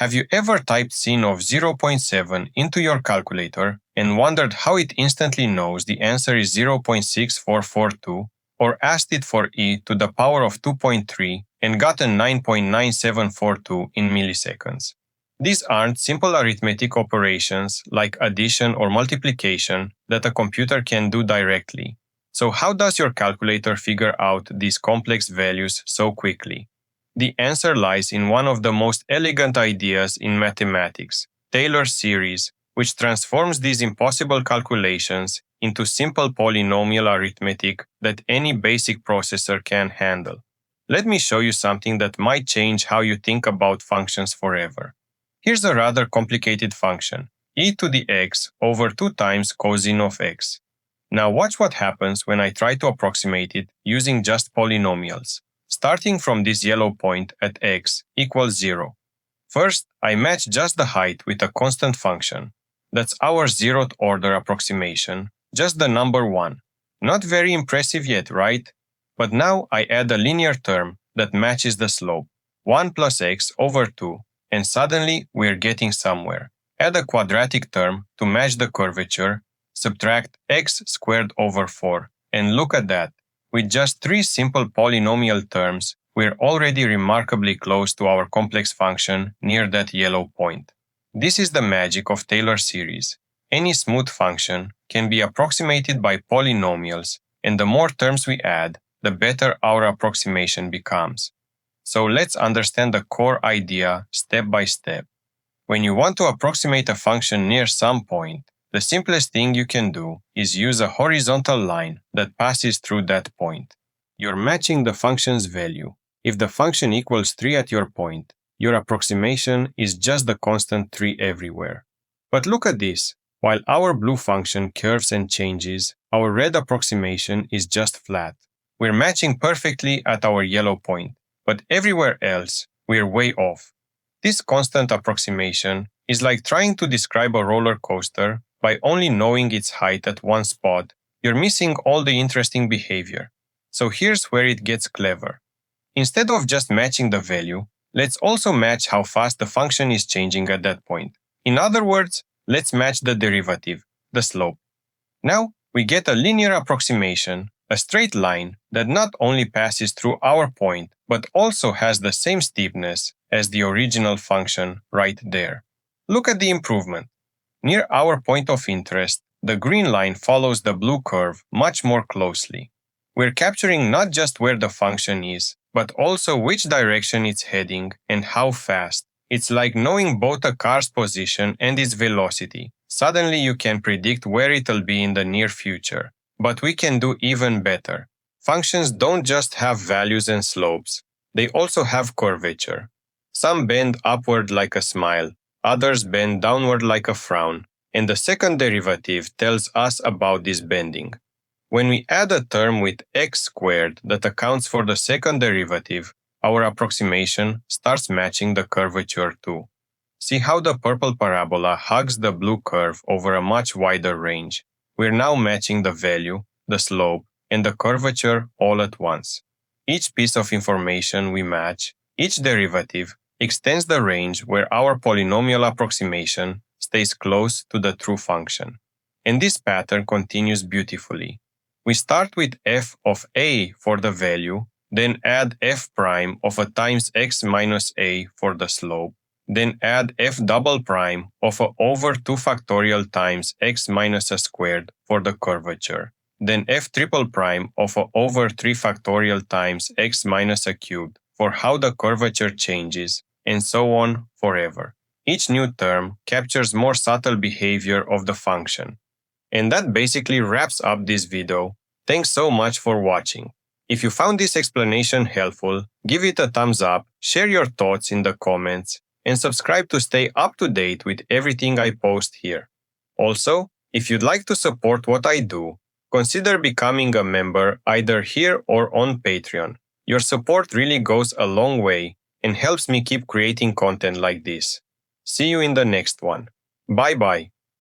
Have you ever typed sine of 0.7 into your calculator and wondered how it instantly knows the answer is 0.6442, or asked it for e to the power of 2.3 and gotten 9.9742 in milliseconds? These aren't simple arithmetic operations like addition or multiplication that a computer can do directly. So how does your calculator figure out these complex values so quickly? The answer lies in one of the most elegant ideas in mathematics, Taylor series, which transforms these impossible calculations into simple polynomial arithmetic that any basic processor can handle. Let me show you something that might change how you think about functions forever. Here's a rather complicated function, e to the x over 2 times cosine of x. Now watch what happens when I try to approximate it using just polynomials, starting from this yellow point at x equals 0. First, I match just the height with a constant function. That's our 0th order approximation, just the number 1. Not very impressive yet, right? But now I add a linear term that matches the slope, 1 plus x over 2, and suddenly we're getting somewhere. Add a quadratic term to match the curvature, subtract x squared over 4, and look at that. With just 3 simple polynomial terms, we're already remarkably close to our complex function near that yellow point. This is the magic of Taylor series. Any smooth function can be approximated by polynomials, and the more terms we add, the better our approximation becomes. So let's understand the core idea step by step. When you want to approximate a function near some point, the simplest thing you can do is use a horizontal line that passes through that point. You're matching the function's value. If the function equals 3 at your point, your approximation is just the constant 3 everywhere. But look at this. While our blue function curves and changes, our red approximation is just flat. We're matching perfectly at our yellow point, but everywhere else, we're way off. This constant approximation is like trying to describe a roller coaster by only knowing its height at one spot. You're missing all the interesting behavior. So here's where it gets clever. Instead of just matching the value, let's also match how fast the function is changing at that point. In other words, let's match the derivative, the slope. Now, we get a linear approximation, a straight line that not only passes through our point, but also has the same steepness as the original function right there. Look at the improvement. Near our point of interest, the green line follows the blue curve much more closely. We're capturing not just where the function is, but also which direction it's heading and how fast. It's like knowing both a car's position and its velocity. Suddenly you can predict where it'll be in the near future. But we can do even better. Functions don't just have values and slopes. They also have curvature. Some bend upward like a smile, others bend downward like a frown, and the second derivative tells us about this bending. When we add a term with x squared that accounts for the second derivative, our approximation starts matching the curvature too. See how the purple parabola hugs the blue curve over a much wider range. We're now matching the value, the slope, and the curvature all at once. Each piece of information we match, each derivative, extends the range where our polynomial approximation stays close to the true function. And this pattern continues beautifully. We start with f of a for the value, then add f prime of a times x minus a for the slope, then add f double prime of a over 2 factorial times x minus a squared for the curvature, then f triple prime of a over 3 factorial times x minus a cubed for how the curvature changes, and so on forever. Each new term captures more subtle behavior of the function. And that basically wraps up this video. Thanks so much for watching. If you found this explanation helpful, give it a thumbs up, share your thoughts in the comments, and subscribe to stay up to date with everything I post here. Also, if you'd like to support what I do, consider becoming a member either here or on Patreon. Your support really goes a long way and helps me keep creating content like this. See you in the next one. Bye-bye.